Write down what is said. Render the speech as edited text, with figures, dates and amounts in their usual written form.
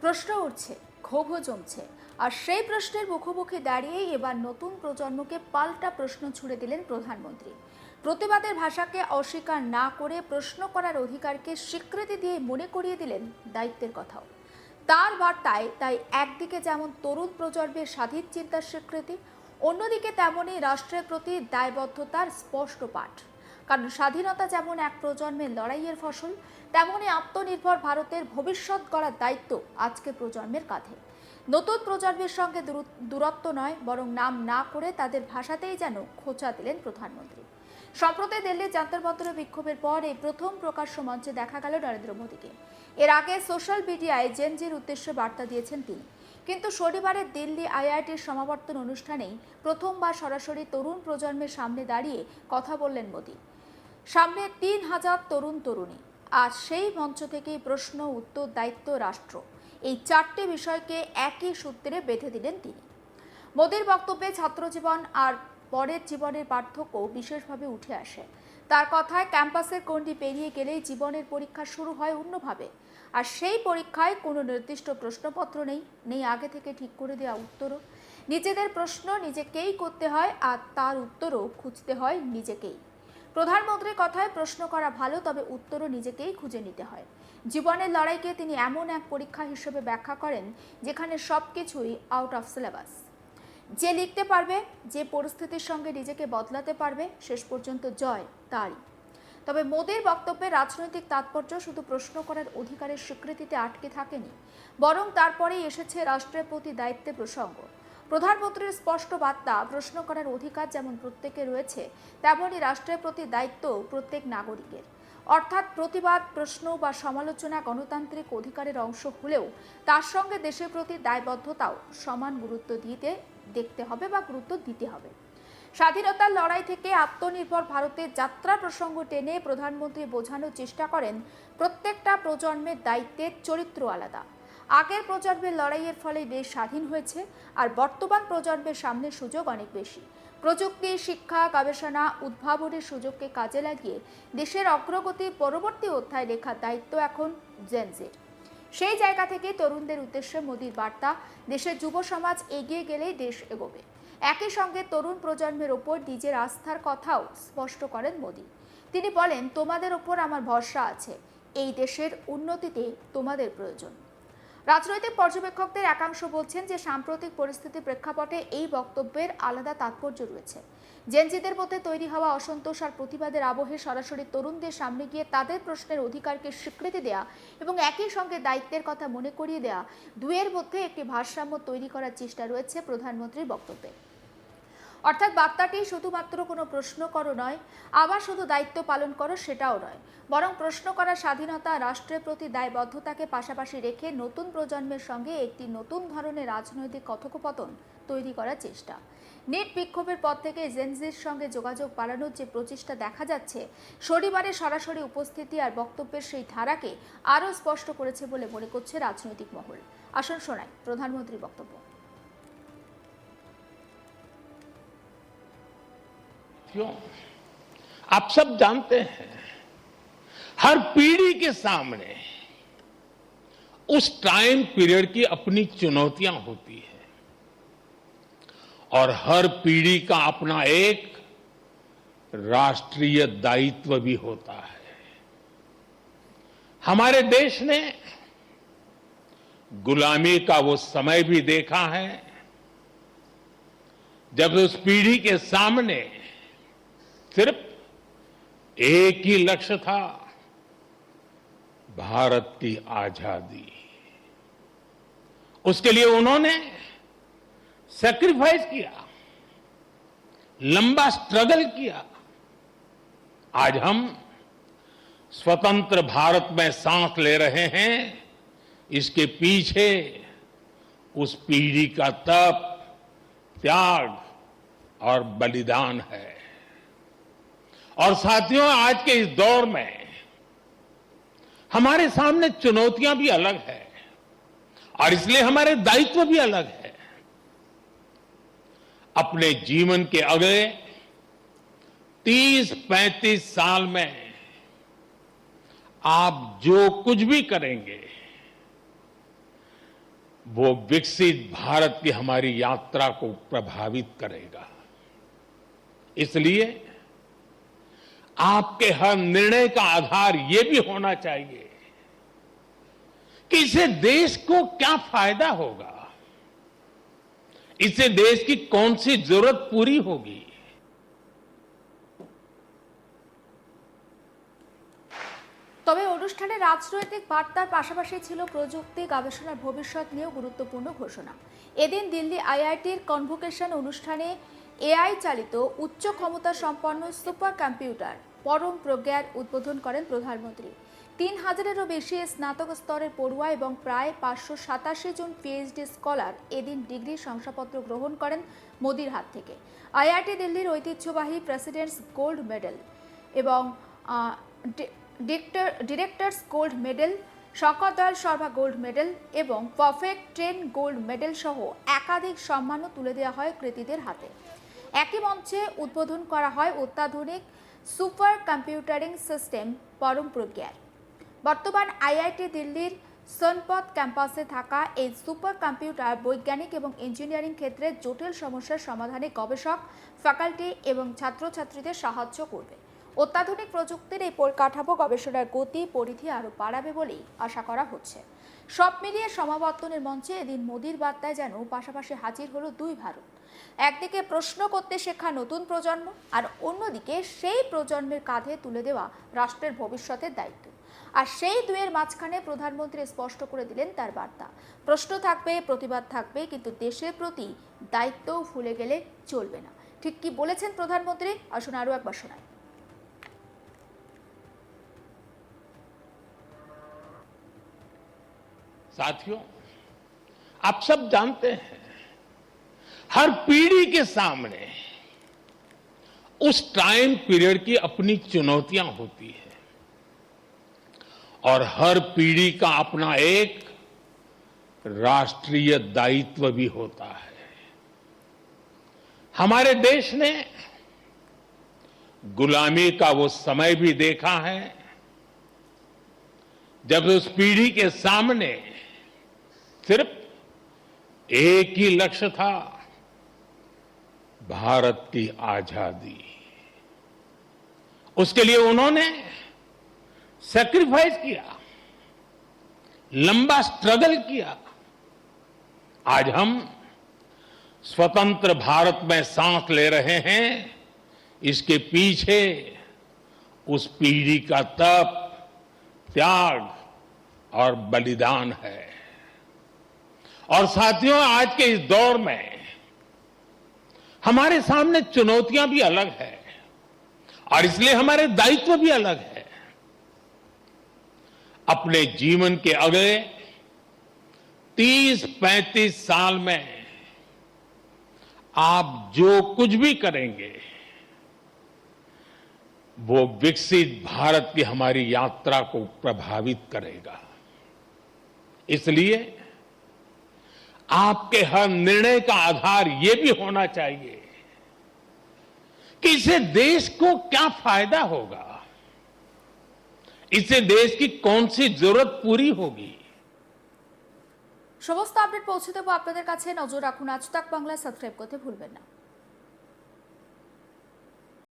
প্রশ্ন উঠছে, ক্ষোভও জমছে। আর সেই প্রশ্নের মুখোমুখি দাঁড়িয়েই এবার নতুন প্রজন্মকে পাল্টা প্রশ্ন ছুড়ে দিলেন প্রধানমন্ত্রী। প্রতিবাদের ভাষাকে অস্বীকার না করে প্রশ্ন করার অধিকারকে স্বীকৃতি দিয়ে মনে করিয়ে দিলেন দায়িত্বের কথাও। তার বার্তায় তাই একদিকে যেমন তরুণ প্রজন্মের স্বাধীন চিন্তার স্বীকৃতি, অন্যদিকে তেমনই রাষ্ট্রের প্রতি দায়বদ্ধতার স্পষ্ট পাঠ। কারণ স্বাধীনতা যেমন এক প্রজন্মের লড়াইয়ের ফসল, তেমনি আত্মনির্ভর ভারতের ভবিষ্যৎ গড়ার দায়িত্ব আজকের প্রজন্মের কাঁধে। নতুন প্রজন্মের সঙ্গে দূরত্ব নয়, বরং নাম না করে তাদের ভাষাতেই যেন খোঁচা দিলেন প্রধানমন্ত্রী। সম্প্রতি দিল্লির যন্তর মন্তরে বিক্ষোভের পর এই প্রথম প্রকাশ্য মঞ্চে দেখা গেল নরেন্দ্র মোদীকে। এর আগে সোশ্যাল মিডিয়ায় জেনজির উদ্দেশ্যে বার্তা দিয়েছেন তিনি, কিন্তু শনিবারের দিল্লি আইআইটির সমাবর্তন অনুষ্ঠানেই প্রথমবার সরাসরি তরুণ প্রজন্মের সামনে দাঁড়িয়ে কথা বললেন মোদী। সামনে ৩,০০০ তরুণ তরুণী। আর সেই মঞ্চ থেকেই প্রশ্ন, উত্তর, দায়িত্ব, রাষ্ট্র, এই চারটি বিষয়কে একই সূত্রে বেঁধে দিলেন তিনি। মোদীর বক্তব্যে ছাত্রজীবন আর পরের জীবনের পার্থক্য বিশেষভাবে উঠে আসে। তার কথায় ক্যাম্পাসের গণ্ডি পেরিয়ে গেলেই জীবনের পরীক্ষা শুরু হয় অন্যভাবে। আর সেই পরীক্ষায় কোনো নির্দিষ্ট প্রশ্নপত্র নেই আগে থেকে ঠিক করে দেওয়া উত্তরও। নিজেদের প্রশ্ন নিজেকেই করতে হয়, আর তার উত্তরও খুঁজতে হয় নিজেকেই। প্রধানমন্ত্রীর কথায় প্রশ্ন করা ভালো, তবে উত্তরও নিজেকেই খুঁজে নিতে হয়। জীবনের লড়াইকে তিনি এমন এক পরীক্ষা হিসেবে ব্যাখ্যা করেন যেখানে সবকিছুই আউট অফ সিলেবাস। যে লিখতে পারবে, যে পরিস্থিতির সঙ্গে নিজেকে বদলাতে পারবে, শেষ পর্যন্ত জয় তারই। তবে মোদীর বক্তব্যের রাজনৈতিক তাৎপর্য শুধু প্রশ্ন করার অধিকারের স্বীকৃতিতে আটকে থাকেনি, বরং তারপরেই এসেছে রাষ্ট্রের প্রতি দায়িত্বের প্রসঙ্গ। প্রধানমন্ত্রীর স্পষ্ট বার্তা, প্রশ্ন করার অধিকার যেমন প্রত্যেকের রয়েছে, তেমনই রাষ্ট্রের প্রতি দায়িত্ব প্রত্যেক নাগরিকের। অর্থাৎ প্রতিবাদ, প্রশ্ন বা সমালোচনা গণতান্ত্রিক অধিকারের অংশ হলেও তার সঙ্গে দেশের প্রতি দায়বদ্ধতাও সমান গুরুত্ব দেখতে হবে বা গুরুত্ব দিতে হবে। স্বাধীনতার লড়াই থেকে আত্মনির্ভর ভারতের যাত্রা প্রসঙ্গ টেনে প্রধানমন্ত্রী বোঝানোর চেষ্টা করেন প্রত্যেকটা প্রজন্মের দায়িত্বের চরিত্র আলাদা। আগের প্রজন্মের লড়াইয়ের ফলে দেশ স্বাধীন হয়েছে, আর বর্তমান প্রজন্মের সামনে সুযোগ অনেক বেশি। প্রযুক্তি, শিক্ষা, গবেষণা, উদ্ভাবনের সুযোগকে কাজে লাগিয়ে দেশের অগ্রগতির পরবর্তী অধ্যায় লেখার দায়িত্ব এখন জেনজির। সেই জায়গা থেকে তরুণদের উদ্দেশ্যে মোদীর বার্তা, দেশের যুব সমাজ এগিয়ে গেলেই দেশ এগোবে। একই সঙ্গে তরুণ প্রজন্মের ওপর নিজের আস্থার কথাও স্পষ্ট করেন মোদী। তিনি বলেন, তোমাদের ওপর আমার ভরসা আছে, এই দেশের উন্নতিতে তোমাদের প্রয়োজন। রাজনৈতিক পর্যবেক্ষকদের একাংশ বলছেন যে সাম্প্রতিক পরিস্থিতির প্রেক্ষাপটে এই বক্তব্যের আলাদা তাৎপর্য রয়েছে। জেনজিদের মধ্যে তৈরি হওয়া অসন্তোষ আর প্রতিবাদের আবহে সরাসরি তরুণদের সামনে গিয়ে তাদের প্রশ্নের অধিকারকে স্বীকৃতি দেয়া এবং একই সঙ্গে দায়িত্বের কথা মনে করিয়ে দেয়া, দুয়ের মধ্যে একটি ভারসাম্য তৈরি করার চেষ্টা রয়েছে প্রধানমন্ত্রীর বক্তব্যে। অর্থাৎ বার্তাটি শুধুমাত্র কোনো প্রশ্ন করো নয়, আবার শুধু দায়িত্ব পালন করো সেটাও নয়, বরং প্রশ্ন করার স্বাধীনতা, রাষ্ট্রের প্রতি দায়বদ্ধতাকে পাশাপাশি রেখে নতুন প্রজন্মের সঙ্গে একটি নতুন ধরনের রাজনৈতিক কথোপকথন তৈরি করার চেষ্টা। নেট বিক্ষোভের পর থেকে জেনজির সঙ্গে যোগাযোগ বাড়ানোর যে প্রচেষ্টা দেখা যাচ্ছে, শনিবারে সরাসরি উপস্থিতি আর বক্তব্যের সেই ধারাকে আরও স্পষ্ট করেছে বলে মনে করছে রাজনৈতিক মহল। আসুন শোনাই প্রধানমন্ত্রীর বক্তব্য। क्यों? आप सब जानते हैं, हर पीढ़ी के सामने उस टाइम पीरियड की अपनी चुनौतियां होती है और हर पीढ़ी का अपना एक राष्ट्रीय दायित्व भी होता है। हमारे देश ने गुलामी का वो समय भी देखा है जब उस पीढ़ी के सामने सिर्फ एक ही लक्ष्य था, भारत की आजादी। उसके लिए उन्होंने सैक्रिफाइस किया, लंबा स्ट्रगल किया। आज हम स्वतंत्र भारत में सांस ले रहे हैं, इसके पीछे उस पीढ़ी का तप, त्याग और बलिदान है। और साथियों, आज के इस दौर में हमारे सामने चुनौतियां भी अलग है और इसलिए हमारे दायित्व भी अलग है। अपने जीवन के अगले 30-35 साल में आप जो कुछ भी करेंगे, वो विकसित भारत की हमारी यात्रा को प्रभावित करेगा। इसलिए आपके हर निर्णय का आधार ये भी होना चाहिए कि इससे देश को क्या फायदा होगा, इससे देश की कौन सी जरूरत पूरी होगी। তবে অনুষ্ঠানে রাজনৈতিক বার্তার পাশাপাশি ছিল প্রযুক্তি গবেষণার ভবিষ্যৎ নিয়েও গুরুত্বপূর্ণ ঘোষণা। এদিন দিল্লি আইআইটির কনভোকেশন অনুষ্ঠানে এআই চালিত উচ্চ ক্ষমতা সম্পন্ন সুপার কম্পিউটার পরম প্রজ্ঞার উদ্বোধন করেন প্রধানমন্ত্রী। ৩,০০০-এরও বেশি স্নাতক স্তরের পড়ুয়া এবং প্রায় ৫৮৭ জন পিএইচডি স্কলার এদিন ডিগ্রি শংসাপত্র গ্রহণ করেন মোদির হাত থেকে। আইআইটি দিল্লির ঐতিহ্যবাহী প্রেসিডেন্টস গোল্ড মেডেল এবং directors gold medal, Shankar Dayal Sharma gold medal এবং পারফেক্ট 10 গোল্ড মেডেল সহ একাধিক সম্মানও তুলে দেওয়া হয় কৃতীদের হাতে। একই মঞ্চে উদ্বোধন করা হয় অত্যাধুনিক সুপার কম্পিউটারিং সিস্টেম পরম প্রজ্ঞার। বর্তমান আইআইটি দিল্লির সোনপত ক্যাম্পাসে থাকা এই সুপার কম্পিউটার বৈজ্ঞানিক এবং ইঞ্জিনিয়ারিং ক্ষেত্রে জটিল সমস্যার সমাধানে গবেষক, ফ্যাকাল্টি এবং ছাত্রছাত্রীদের সাহায্য করবে। অত্যাধুনিক প্রযুক্তির এই পরিকাঠামো গবেষণার গতি পরিধি আরও বাড়াবে বলেই আশা করা হচ্ছে। সব মিলিয়ে সমাবর্তনের মঞ্চে এদিন মোদির বার্তায় যেন পাশাপাশি হাজির হলো দুই ভারত। একদিকে প্রশ্ন করতে শেখা নতুন প্রজন্ম, আর অন্যদিকে সেই প্রজন্মের কাঁধে তুলে দেওয়া রাষ্ট্রের ভবিষ্যতের দায়িত্ব। আর সেই দুয়ের মাঝখানে প্রধানমন্ত্রী স্পষ্ট করে দিলেন তার বার্তা, প্রশ্ন থাকবে, প্রতিবাদ থাকবে, কিন্তু দেশের প্রতি দায়িত্বও ভুলে গেলে চলবে না। ঠিক কি বলেছেন প্রধানমন্ত্রী, আসুন আরও একবার শোনাই। साथियों, आप सब जानते हैं हर पीढ़ी के सामने उस टाइम पीरियड की अपनी चुनौतियां होती है और हर पीढ़ी का अपना एक राष्ट्रीय दायित्व भी होता है। हमारे देश ने गुलामी का वो समय भी देखा है जब उस पीढ़ी के सामने सिर्फ एक ही लक्ष्य था, भारत की आजादी। उसके लिए उन्होंने सैक्रिफाइस किया, लंबा स्ट्रगल किया। आज हम स्वतंत्र भारत में सांस ले रहे हैं, इसके पीछे उस पीढ़ी का तप, त्याग और बलिदान है। और साथियों, आज के इस दौर में हमारे सामने चुनौतियां भी अलग है और इसलिए हमारे दायित्व भी अलग है। अपने जीवन के अगले 30-35 साल में आप जो कुछ भी करेंगे वो विकसित भारत की हमारी यात्रा को प्रभावित करेगा। इसलिए आपके हर निर्णय का आधार ये भी होना चाहिए कि इससे देश को क्या फायदा होगा, इससे देश की कौन सी जरूरत पूरी होगी। সমস্ত আপডেট পৌঁছে দেবো আপনাদের কাছে। নজর রাখুন আজ তাক বাংলা, সাবস্ক্রাইব করতে ভুলবেন না।